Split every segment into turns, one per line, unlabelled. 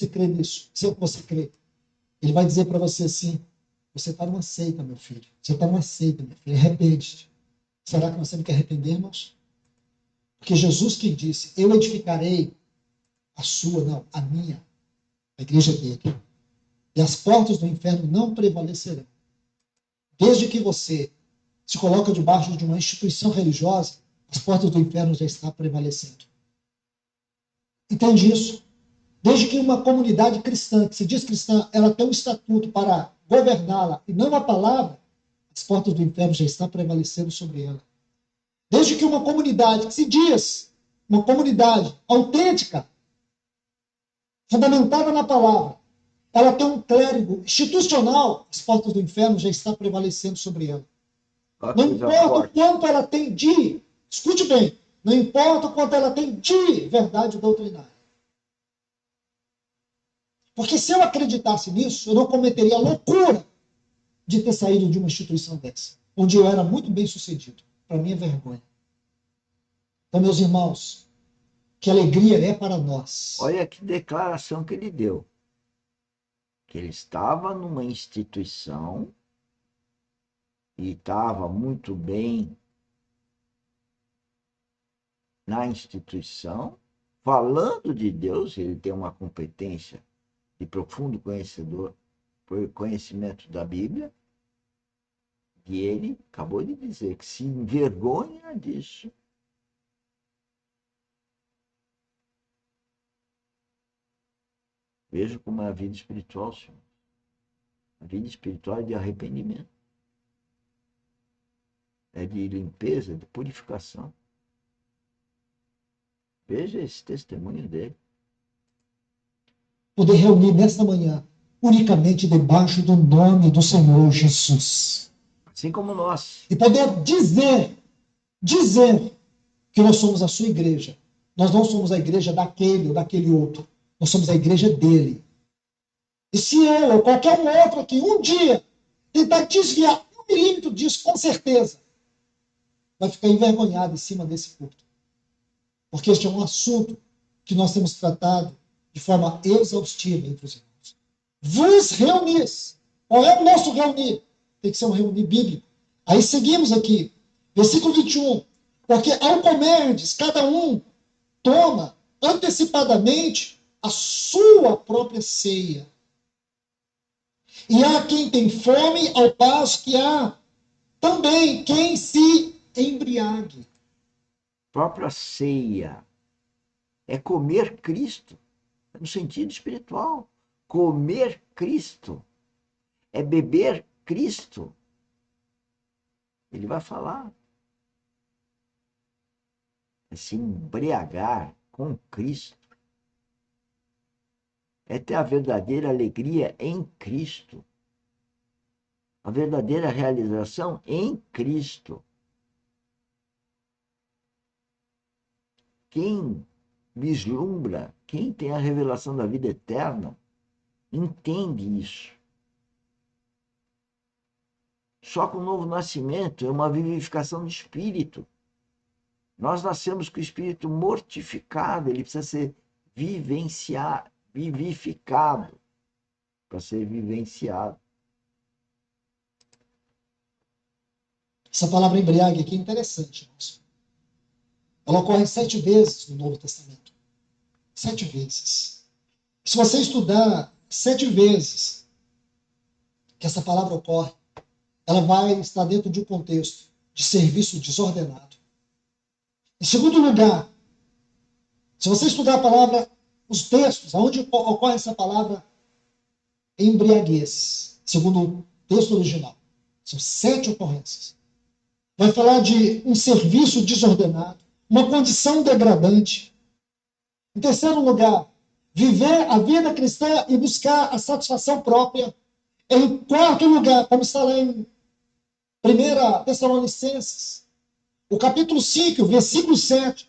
você crê nisso, se você crê, ele vai dizer para você assim, você está numa seita, meu filho. Você está numa seita, meu filho. Arrepende-te. Será que você não quer arrepender, irmãos? Porque Jesus que disse, eu edificarei a sua, não, a minha, a igreja dele. E as portas do inferno não prevalecerão. Desde que você se coloca debaixo de uma instituição religiosa, as portas do inferno já estão prevalecendo. Entende isso? Desde que uma comunidade cristã, que se diz cristã, ela tem um estatuto para governá-la e não a palavra, as portas do inferno já estão prevalecendo sobre ela. Desde que uma comunidade que se diz uma comunidade autêntica, fundamentada na palavra, ela tem um clérigo institucional, as portas do inferno já estão prevalecendo sobre ela. Não importa o quanto ela tem de, escute bem, não importa o quanto ela tem de verdade doutrinária. Porque se eu acreditasse nisso, eu não cometeria a loucura de ter saído de uma instituição dessa, onde eu era muito bem sucedido. Para mim é vergonha. Então, meus irmãos, que alegria é para nós.
Olha que declaração que ele deu. Que ele estava numa instituição e estava muito bem na instituição, falando de Deus, ele tem uma competência de profundo conhecimento da Bíblia, e ele acabou de dizer que se envergonha disso. Veja como é a vida espiritual, senhor. A vida espiritual é de arrependimento. É de limpeza, de purificação. Veja esse testemunho dele.
Poder reunir nesta manhã, unicamente debaixo do nome do Senhor Jesus.
Assim como nós.
E poder dizer que nós somos a sua igreja. Nós não somos a igreja daquele ou daquele outro. Nós somos a igreja dele. E se eu ou qualquer um outro aqui, um dia, tentar desviar 1 milímetro disso, com certeza, vai ficar envergonhado em cima desse culto. Porque este é um assunto que nós temos tratado de forma exaustiva entre os irmãos. Vos reunis. Qual é o nosso reunir? Tem que ser um reunir bíblico. Aí seguimos aqui, versículo 21. Porque ao comerdes, cada um toma antecipadamente a sua própria ceia. E há quem tem fome, ao passo que há também quem se embriague.
Própria ceia é comer Cristo, no sentido espiritual. Comer Cristo é beber Cristo. Ele vai falar. É se embriagar com Cristo. É ter a verdadeira alegria em Cristo. A verdadeira realização em Cristo. Quem vislumbra, quem tem a revelação da vida eterna, entende isso. Só com o novo nascimento é uma vivificação do espírito. Nós nascemos com o espírito mortificado, ele precisa ser vivificado para ser vivenciado.
Essa palavra embriague aqui é interessante, irmãos. Ela ocorre 7 vezes no Novo Testamento. 7 vezes. Se você estudar 7 vezes que essa palavra ocorre, ela vai estar dentro de um contexto de serviço desordenado. Em segundo lugar, se você estudar a palavra, os textos, onde ocorre essa palavra embriaguez, segundo o texto original, são 7 ocorrências. Vai falar de um serviço desordenado, uma condição degradante. Em terceiro lugar, viver a vida cristã e buscar a satisfação própria. Em quarto lugar, como está lá em 1 Tessalonicenses, o capítulo 5, versículo 7.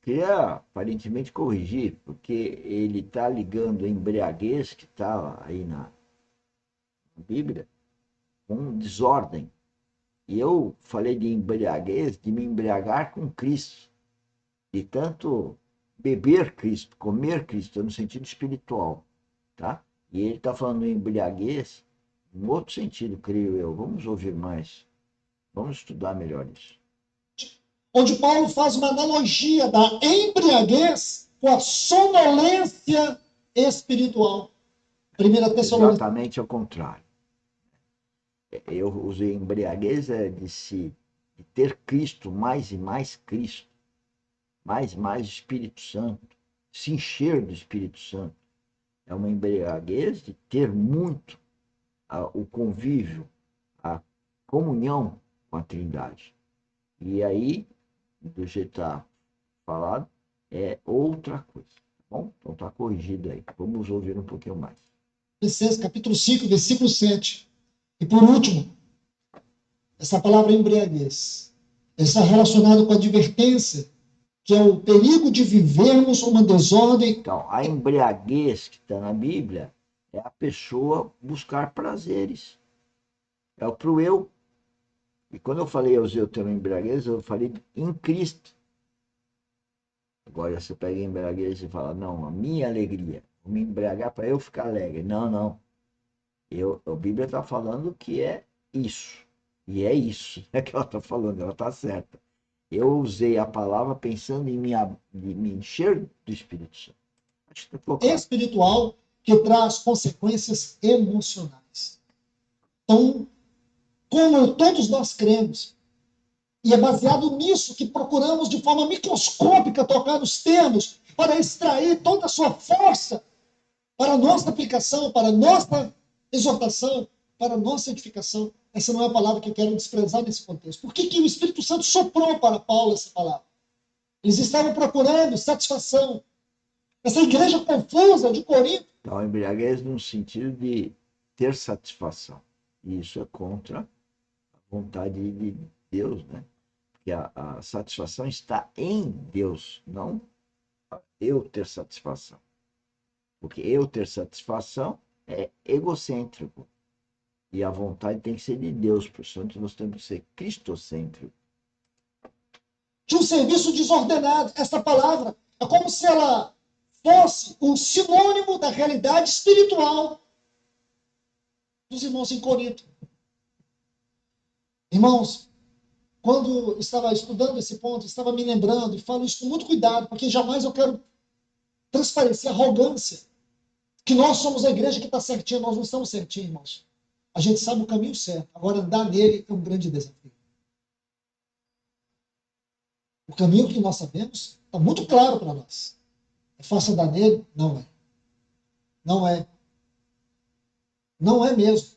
Queria aparentemente corrigir, porque ele está ligando a embriaguez, que está aí na Bíblia, com desordem. E eu falei de embriaguez, de me embriagar com Cristo. E tanto beber Cristo, comer Cristo, no sentido espiritual. tá? E ele está falando em embriaguez, em outro sentido, creio eu. Vamos ouvir mais. Vamos estudar melhor isso.
Onde Paulo faz uma analogia da embriaguez com a sonolência espiritual. 1 Tessalonicenses.
Exatamente ao contrário. Eu usei embriaguez de ter Cristo, mais e mais Cristo, mais e mais Espírito Santo, se encher do Espírito Santo. É uma embriaguez de ter muito o convívio, a comunhão com a Trindade. E aí, do jeito que está falado, é outra coisa. Tá bom? Então está corrigido aí. Vamos ouvir um pouquinho mais.
Colossenses, capítulo 5, versículo 7. E por último, essa palavra embriaguez está relacionada com a advertência, que é o perigo de vivermos uma desordem.
Então, a embriaguez que está na Bíblia é a pessoa buscar prazeres. É para o eu. E quando eu falei, eu usei o termo embriaguez, eu falei em Cristo. Agora você pega a embriaguez e fala, não, a minha alegria, vou me embriagar para eu ficar alegre. Não, não. A Bíblia está falando que é isso. E é isso que ela está falando, ela está certa. Eu usei a palavra pensando em me encher do Espírito Santo. Acho que ficou claro.
Espiritual que traz consequências emocionais. Então, como todos nós cremos, e é baseado nisso que procuramos de forma microscópica tocar nos termos para extrair toda a sua força para a nossa aplicação, para a nossa exortação, para a nossa edificação. Essa não é a palavra que eu quero desprezar nesse contexto. Por que o Espírito Santo soprou para Paulo essa palavra? Eles estavam procurando satisfação. Essa igreja confusa de Corinto.
Então, embriaguez no sentido de ter satisfação. E isso é contra a vontade de Deus, né? Porque a satisfação está em Deus, não eu ter satisfação. Porque eu ter satisfação é egocêntrico. E a vontade tem que ser de Deus, portanto, nós temos que ser cristocêntricos.
De um serviço desordenado. Essa palavra é como se ela fosse um sinônimo da realidade espiritual dos irmãos em Corinto. Irmãos, quando estava estudando esse ponto, estava me lembrando, e falo isso com muito cuidado, porque jamais eu quero transparecer arrogância, que nós somos a igreja que está certinha. Nós não estamos certinhos, irmãos. A gente sabe o caminho certo. Agora, andar nele é um grande desafio. O caminho que nós sabemos está muito claro para nós. É fácil andar nele? Não é. Não é. Não é mesmo.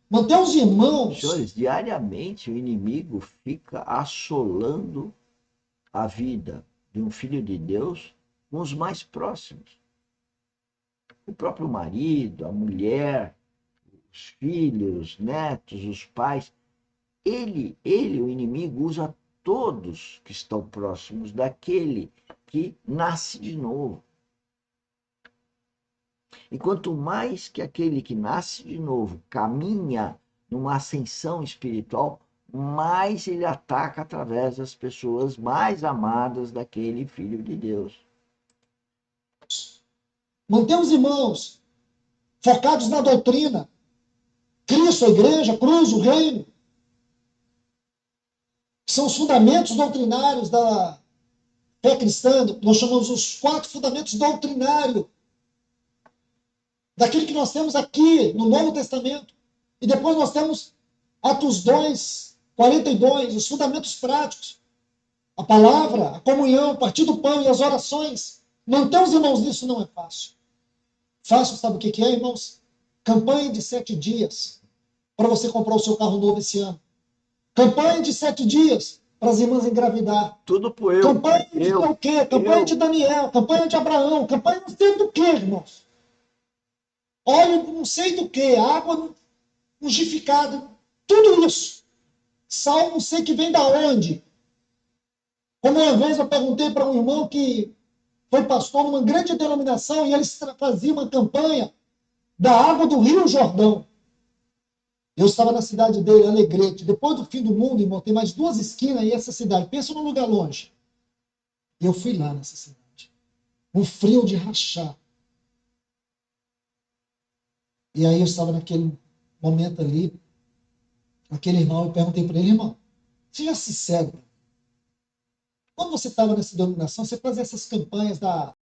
Manter os irmãos...
Senhores, diariamente o inimigo fica assolando a vida de um filho de Deus com os mais próximos. O próprio marido, a mulher, os filhos, os netos, os pais. Ele, o inimigo, usa todos que estão próximos daquele que nasce de novo. E quanto mais que aquele que nasce de novo caminha numa ascensão espiritual, mais ele ataca através das pessoas mais amadas daquele Filho de Deus.
Manter os irmãos focados na doutrina, Cristo, a igreja, a cruz, o reino, são os fundamentos doutrinários da fé cristã. Nós chamamos os 4 fundamentos doutrinários daquilo que nós temos aqui no Novo Testamento. E depois nós temos Atos 2, 42, os fundamentos práticos. A palavra, a comunhão, o partir do pão e as orações. Manter os irmãos nisso não é fácil. Fácil, sabe o que é, irmãos? Campanha de 7 dias para você comprar o seu carro novo esse ano. Campanha de 7 dias para as irmãs engravidar.
Tudo por eu.
Campanha de o quê? Campanha de Daniel, campanha de Abraão, campanha não sei do quê, irmãos. Óleo não sei do quê, água ungificada, tudo isso. Sal não sei que vem da onde. Como uma vez eu perguntei para um irmão que foi pastor numa grande denominação e eles faziam uma campanha da água do Rio Jordão. Eu estava na cidade dele, Alegrete. Depois do fim do mundo, irmão, tem mais 2 esquinas e essa cidade. Pensa num lugar longe. E eu fui lá nessa cidade. Um frio de rachar. E aí eu estava naquele momento ali, aquele irmão, eu perguntei para ele, irmão, seja sincero, quando você estava nessa denominação, você fazia essas campanhas da